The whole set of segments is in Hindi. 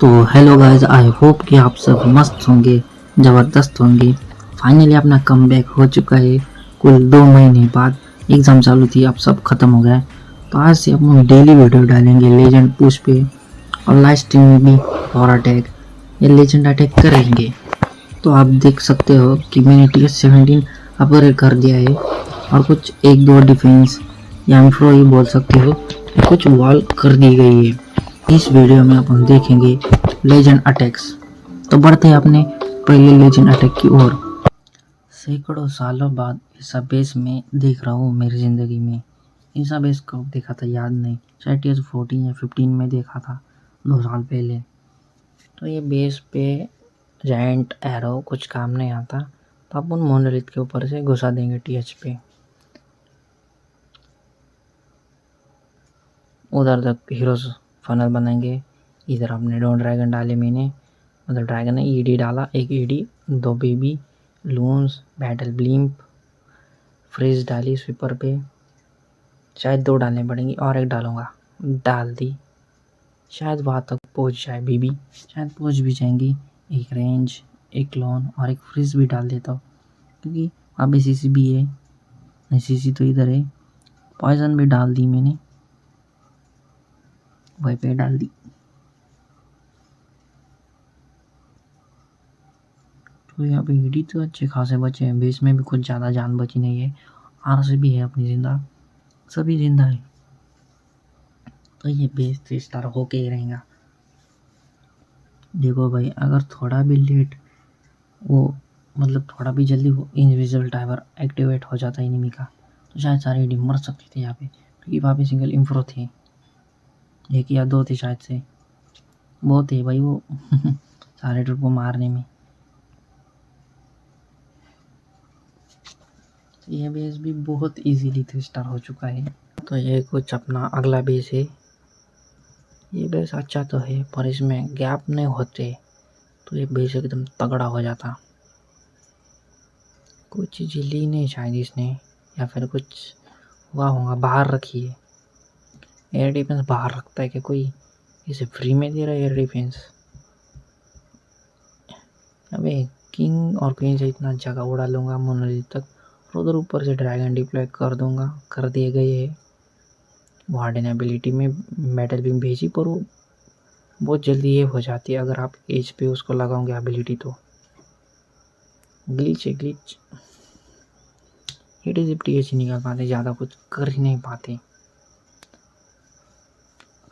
तो हेलो गाइस, आई होप कि आप सब मस्त होंगे, ज़बरदस्त होंगे। फाइनली अपना कमबैक हो चुका है। कुल 2 महीने बाद एग्ज़ाम चालू थी, अब सब खत्म हो गया है। तो आज से हम डेली वीडियो डालेंगे लेजेंड पुश पे, और लाइव स्ट्रीम में भी और अटैक ये लेजेंड अटैक करेंगे। तो आप देख सकते हो कि मैंने TS17 अपग्रेड कर दिया है, और कुछ एक दो डिफेंस या इंफ्रो ही बोल सकते हो, कुछ वॉल कर दी गई है। इस वीडियो में अपन देखेंगे लेजेंड अटैक्स। तो बढ़ते हैं अपने पहले लेजेंड अटैक की ओर। सैकड़ों सालों बाद ऐसा बेस में देख रहा हूँ मेरी ज़िंदगी में। ऐसा बेस कब देखा था याद नहीं, शायद TS14 या 15 में देखा था, 2 साल पहले। तो ये बेस पे जायंट एरो कुछ काम नहीं आता, तो अपन मोनोलिथ के ऊपर से घुसा देंगे TH पे। उधर तक हीरोज फनल बनाएंगे। इधर अपने डॉन ड्रैगन डाले मैंने, मतलब ड्रैगन ने ईडी डाला, एक ईडी, 2 baby loons, battle blimp, freeze डाली स्वीपर पे। शायद 2 डालने पड़ेंगी, और एक डालूंगा, डाल दी। शायद वहाँ तक पहुँच जाए बेबी, शायद पहुँच भी जाएंगी। एक रेंज, एक क्लोन और एक फ्रीज भी डाल देता हूँ, क्योंकि वहाँ पे CC भी है। CC तो इधर है। पॉइजन भी डाल दी मैंने, वहीं पे डाल दी। तो यहाँ पे ईडी तो अच्छे खासे बचे हैं, बेस में भी कुछ ज़्यादा जान बची नहीं है। RC भी है अपनी जिंदा, सभी जिंदा है। तो ये बेस 3 स्टार होके ही रहेगा। देखो भाई, अगर थोड़ा भी लेट वो, मतलब थोड़ा भी जल्दी वो इनविजिबल टाइवर एक्टिवेट हो जाता है एनिमी का, तो शायद सारे ईडी मर सकते थे यहाँ पे, क्योंकि वहाँ पे सिंगल इंफ्रो थे, 1 या 2 थे शायद से। बहुत थे भाई वो सारे ट्रुप को मारने में। ये बेस भी बहुत इजीली 3 स्टार हो चुका है। तो ये कुछ अपना अगला बेस है। ये बेस अच्छा तो है, पर इसमें गैप नहीं होते, तो ये बेस एकदम तगड़ा हो जाता। कुछ चीज़ ली नहीं शायद इसने, या फिर कुछ हुआ होगा, बाहर रखी है। एयर डिफेंस बाहर रखता है क्या कोई? इसे फ्री में दे रहा है एयर डिफेंस। अबे किंग और क्वीन से इतना जगह उड़ा लूँगा मोनोलिथ तक, और उधर ऊपर से ड्रैगन डिप्लॉय कर दूंगा, कर दिए गए है। वार्डन एबिलिटी में मेटल बीम भेजी, पर वो बहुत जल्दी ये हो जाती है अगर आप एज पे उसको लगाओगे एबिलिटी। तो ग्लिच है, ग्लिच। TH निकाल पाते, ज़्यादा कुछ कर ही नहीं पाते।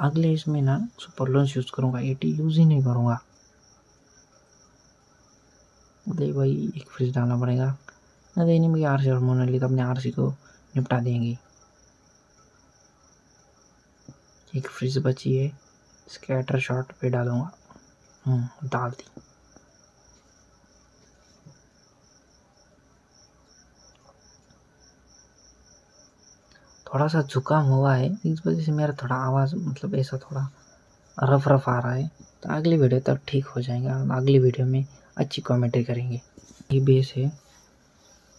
अगले इसमें ना सुपर लॉन्च यूज़ करूँगा, 80 यूज़ ही नहीं करूँगा। देख भाई, एक फ्रिज डालना पड़ेगा, ना देने में RC और मोनोलिथ अपने RC को निपटा देंगे। एक फ्रिज बची है, स्कैटर शॉट पे डालूंगा। डाल दी। थोड़ा सा जुकाम हुआ है, इस वजह से मेरा थोड़ा आवाज़ मतलब ऐसा थोड़ा रफ रफ आ रहा है। तो अगली वीडियो तक ठीक हो जाएगा, अगली वीडियो में अच्छी कमेंट्री करेंगे। ये बेस है,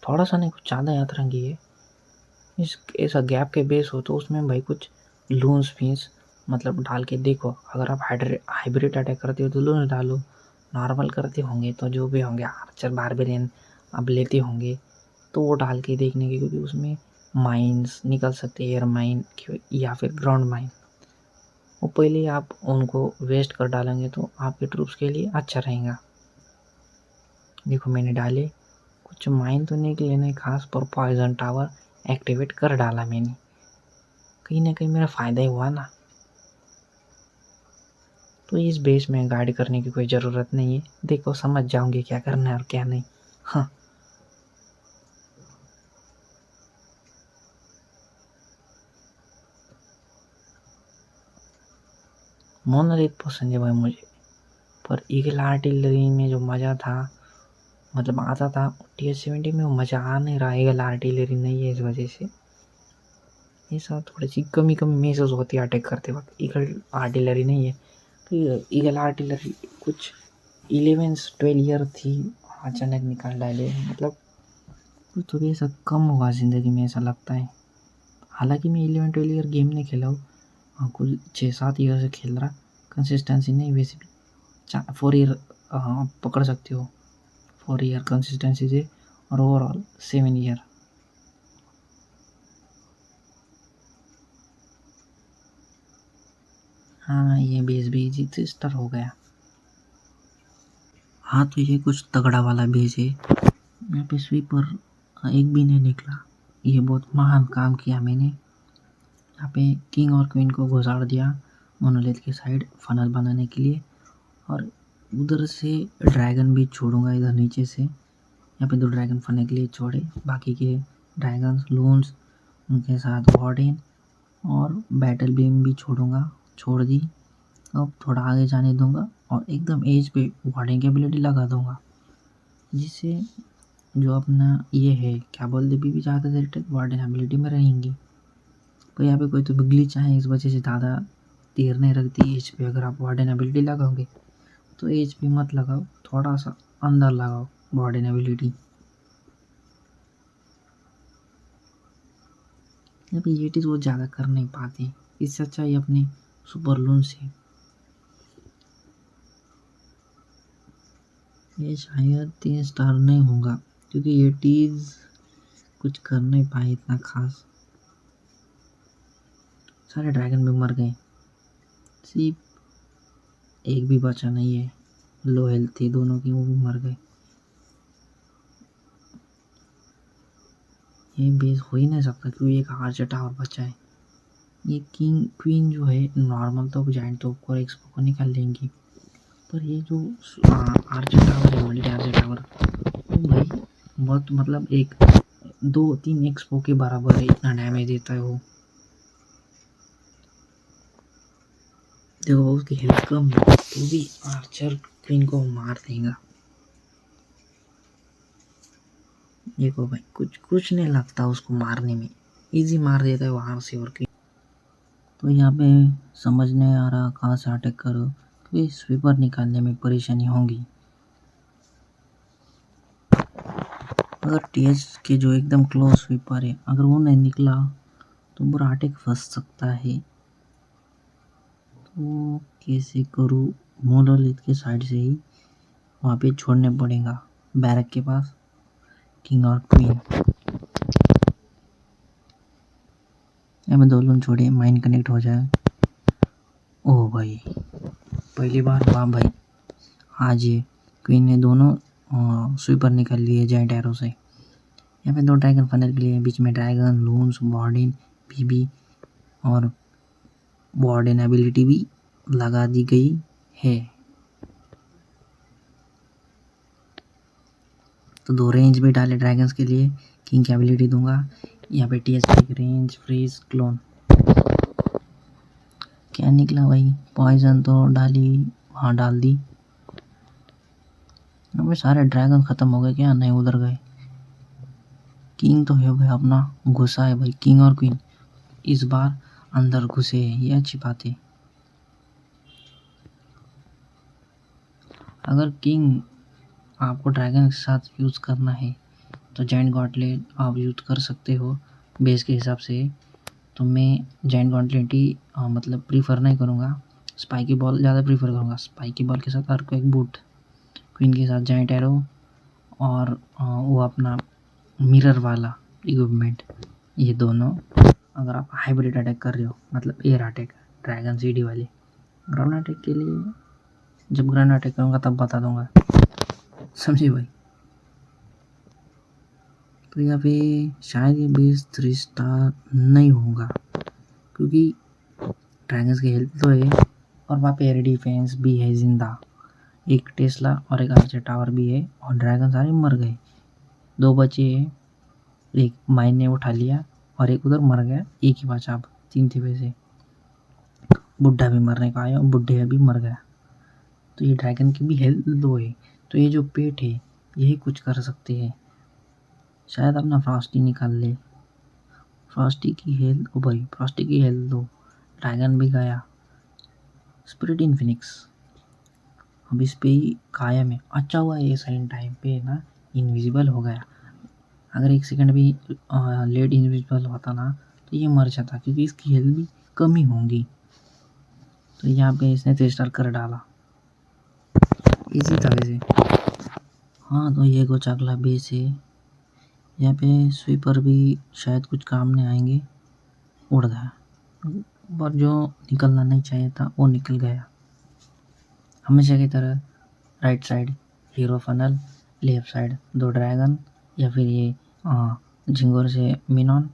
थोड़ा सा नहीं कुछ ज़्यादा यातरंगी है। इस ऐसा गैप के बेस हो तो उसमें भाई कुछ लून्स फीस मतलब डाल के देखो। अगर आप हाइब्रिड अटैक करते हो तो लून्स डालो, नॉर्मल करते होंगे तो जो भी होंगे आर्चर बारबेरियन अब लेते होंगे तो वो डाल के देखने की, क्योंकि उसमें माइंस निकल सकते हैं, एयर माइन या फिर ग्राउंड माइन। वो पहले ही आप उनको वेस्ट कर डालेंगे तो आपके ट्रूप्स के लिए अच्छा रहेगा। देखो मैंने डाले, कुछ माइन तो निकले नहीं खास, पर पॉइजन टावर एक्टिवेट कर डाला मैंने, कहीं ना कहीं मेरा फ़ायदा ही हुआ ना। तो इस बेस में गाइड करने की कोई ज़रूरत नहीं है, देखो समझ जाओगे क्या करना है और क्या नहीं। हाँ, मोनोलिथ पसंद है भाई मुझे, पर ईगल आर्टिलरी में जो मज़ा था, मतलब आता था, TS17 में वो मज़ा आ नहीं रहा। ईगल आर्टिलरी नहीं है, इस वजह से ये सब थोड़ी सी कमी महसूस होती है अटैक करते वक्त। ईगल आर्टिलरी नहीं है, तो ईगल आर्टिलरी कुछ 11-12 ईयर थी, अचानक निकाल डाले, मतलब कुछ थोड़ी ऐसा कम हुआ ज़िंदगी में, ऐसा लगता है। हालांकि मैं 11-12 ईयर गेम नहीं खेला हूँ, कुछ 6-7 ईयर से खेल रहा, कंसिस्टेंसी नहीं वैसे भी। 4 ईयर आप पकड़ सकते हो, 4 ईयर कंसिस्टेंसी से, और ओवरऑल 7 ईयर। हाँ, ये बेस भी इजी से स्टार्ट हो गया। हाँ, तो ये कुछ तगड़ा वाला बेस है। यहाँ पे स्वीपर एक भी नहीं निकला, ये बहुत महान काम किया मैंने। यहाँ पे किंग और क्वीन को घुसाड़ दिया मोनोलिथ के साइड फनल बनाने के लिए, और उधर से ड्रैगन भी छोड़ूंगा इधर नीचे से। यहाँ पे 2 ड्रैगन फनल के लिए छोड़े, बाकी के ड्रैगन्स लून्स उनके साथ वार्डन और बैटल बीम भी छोड़ दी। अब थोड़ा आगे जाने दूंगा और एकदम एज पे वार्डन की एबिलिटी लगा दूंगा, जिससे जो अपना ये है क्या बोलते भी ज़्यादा देर तक वार्डन एबिलिटी में रहेंगी। तो यहाँ पे कोई तो ग्लिच है, इस वजह से ज़्यादा देर नहीं रखती एज पे। अगर आप वार्डन एबिलिटी लगाओगे तो एज पे मत लगाओ, थोड़ा सा अंदर लगाओ वार्डन एबिलिटी। यहाँ पे ये चीज़ वो ज़्यादा कर नहीं पाते, इससे अच्छा ये अपने सुपर लून से। ये शायद 3 स्टार नहीं होगा, क्योंकि ये टीज कुछ कर नहीं पाए इतना खास। सारे ड्रैगन भी मर गए, सिर्फ एक भी बचा नहीं है, लो हेल्थ थी दोनों की, वो भी मर गए। ये बेस हो ही नहीं सकता क्योंकि एक आर्चर टावर बचा है। ये किंग क्वीन जो है नॉर्मल तो जाइंट तो और एक्सपो को निकाल लेंगी, पर ये जो आर्चर टावर है, मल्टी आर्चर टावर, वो भाई बहुत मतलब 1-2-3 एक्सपो के बराबर है, इतना डैमेज देता है वो। देखो उसकी हेल्थ कम है तो भी आर्चर क्वीन को मार देगा। देखो भाई कुछ नहीं लगता उसको मारने में, इजी मार देता है वहां से और क्वीन। तो यहाँ पे समझ नहीं आ रहा कहाँ से अटैक करो, क्योंकि स्वीपर निकालने में परेशानी होगी। अगर टीएच के जो एकदम क्लोज स्वीपर है, अगर वो नहीं निकला तो बुरा अटैक फंस सकता है। तो कैसे करूँ, मोनोलिथ के साइड से ही वहाँ पे छोड़ने पड़ेगा बैरक के पास किंग और क्वीन। मैं 2 लोन छोड़े, माइंड कनेक्ट हो जाए। ओह भाई पहली बार, वाह भाई। आज ये क्वीन ने दोनों स्वीपर निकाल लिए जाइंट एरो से। यहाँ पे 2 ड्रैगन फनल के लिए, बीच में ड्रैगन लून्स वार्डन बीबी और वार्डन एबिलिटी भी लगा दी गई है। तो 2 रेंज भी डाले ड्रैगन्स के लिए, किंग की एबिलिटी दूंगा। यहाँ पे टीएसपी रेंज फ्रीज क्लोन क्या निकला भाई, पॉइजन तो डाली, वहाँ डाल दी। यहाँ पे सारे ड्रैगन खत्म हो गए क्या, नहीं उधर गए। किंग तो है भाई अपना, घुसा है भाई, किंग और क्वीन इस बार अंदर घुसे हैं, ये अच्छी बात है। अगर किंग आपको ड्रैगन के साथ यूज़ करना है तो जाइंट गॉन्टलेट आप यूज़ कर सकते हो बेस के हिसाब से। तो मैं जाइंट गॉन्टलेट ही मतलब प्रीफर नहीं करूँगा, स्पाइकी बॉल ज़्यादा प्रीफर करूँगा। स्पाइकी बॉल के साथ अर्थक्वेक बूट, क्वीन के साथ जाइंट एरो, और वो अपना मिरर वाला इक्विपमेंट, ये दोनों। अगर आप हाइब्रिड अटैक कर रहे हो, मतलब एयर अटैक, ड्रैगन सीडी वाले, ग्राउंड अटैक के लिए जब ग्राउंड अटैक करूँगा तब बता दूंगा, समझे भाई। तो यहाँ पे शायद ये बेस 3 स्टार नहीं होगा, क्योंकि ड्रैगन्स की हेल्थ तो है और वहाँ पे एयर डिफेंस भी है जिंदा, एक टेस्ला और एक आर्चर टावर भी है, और ड्रैगन सारे मर गए। 2 बचे हैं, एक माइन ने उठा लिया और एक उधर मर गया, एक ही बचा, अब 3 थे वैसे। बुढ़ा भी मरने का आया और बुढ़े अभी मर गया। तो ये ड्रैगन की भी हेल्थ लो है, तो ये जो पेट है यही कुछ कर सकते हैं। शायद अपना फ्रॉस्टी निकाल ले, फ्रॉस्टी की हेल्थ, ओ भाई फ्रॉस्टी की हेल्थ दो, ड्रैगन भी गया। स्पिरिट इनफिनिक्स अब इस पे ही कायम है, अच्छा हुआ ये साइन टाइम पे ना इनविजिबल हो गया। अगर 1 सेकंड भी लेट इनविजिबल होता ना तो ये मर जाता, क्योंकि इसकी हेल्थ भी कम ही होंगी। तो यहाँ पे इसने 3 स्टार कर डाला। इजी था वैसे। हाँ तो ये कुछ अगला बेस है। यहाँ पे स्वीपर भी शायद कुछ काम नहीं आएंगे, उड़ गया। पर जो निकलना नहीं चाहिए था वो निकल गया। हमेशा की तरह right side hero funnel, left side 2 dragon या फिर ये जिंगोर से मिनॉन।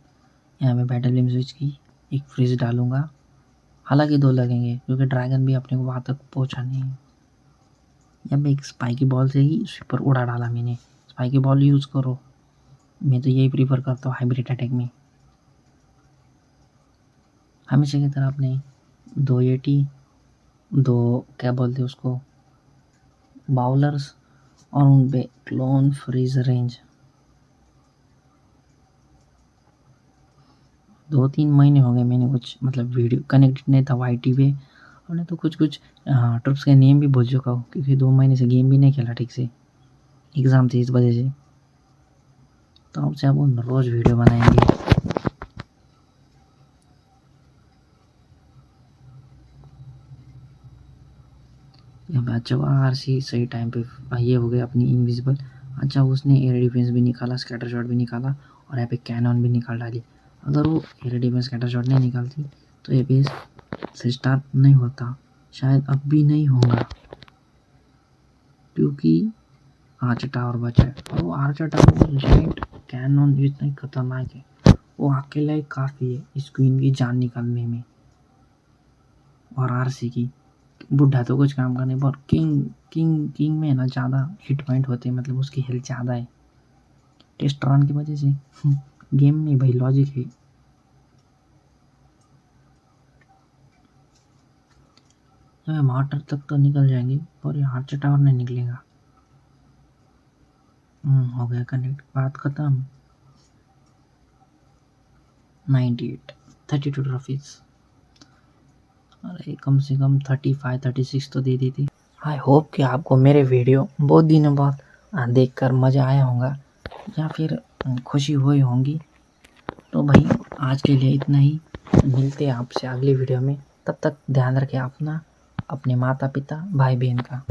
यहाँ पे बैटल बीम स्विच की एक फ्रीज डालूंगा, हालांकि 2 लगेंगे क्योंकि ड्रैगन भी अपने को वहाँ तक पहुँचा नहीं है। यहाँ पे एक स्पाइकी बॉल से ही स्वीपर उड़ा डाला मैंने। स्पाइकी बॉल यूज़ करो, मैं तो यही प्रीफर करता हूँ हाइब्रिड अटैक में। हमेशा की तरह अपने 2 एटी, 2 क्या बोलते हैं उसको, बाउलर्स, और उन पे क्लोन फ्रीज रेंज। 2-3 महीने हो गए मैंने कुछ मतलब वीडियो कनेक्टेड नहीं था YT पे, और नहीं तो कुछ ट्रिप्स के नेम भी भूल चुका हूँ क्योंकि 2 महीने से गेम भी नहीं खेला ठीक से, एग्ज़ाम थी इस वजह से। तो आपसे अब रोज़ वीडियो बनाएंगे। यहाँ पे अच्छा RC सही टाइम पे ये हो गया अपनी इनविजिबल। अच्छा उसने एयर डिफेंस भी निकाला, स्कैटर शॉट भी निकाला, और यहाँ पे कैनन भी निकाल डाली। अगर वो एयर डिफेंस स्कैटर शॉट नहीं निकालती तो ये बेस से स्टार्ट नहीं होता, शायद अब भी नहीं होगा क्योंकि आर्चर टावर बचा है। और वो आर्चर टावर जाइंट कैनन इतना ही खतरनाक है, वो अकेला ही काफ़ी है इस क्वीन की जान निकालने में। और RC की बुढ़ा तो कुछ काम का नहीं, पर किंग में ना ज़्यादा हिट पॉइंट होते हैं, मतलब उसकी हेल्थ ज़्यादा है टेस्ट रन की वजह से। गेम में भाई लॉजिक है। जब मार्टर तक तो निकल जाएंगे पर ये आर्चर टावर नहीं निकलेगा। हो गया कनेक्ट, बात खत्म। 98 32 ट्रॉफीज, अरे कम से कम 35-36 तो दे दी थी। आई होप कि आपको मेरे वीडियो बहुत दिनों बाद देखकर मज़ा आया होगा या फिर खुशी हुई होंगी। तो भाई आज के लिए इतना ही, मिलते हैं आपसे अगली वीडियो में। तब तक ध्यान रखें अपना, अपने माता पिता भाई बहन का।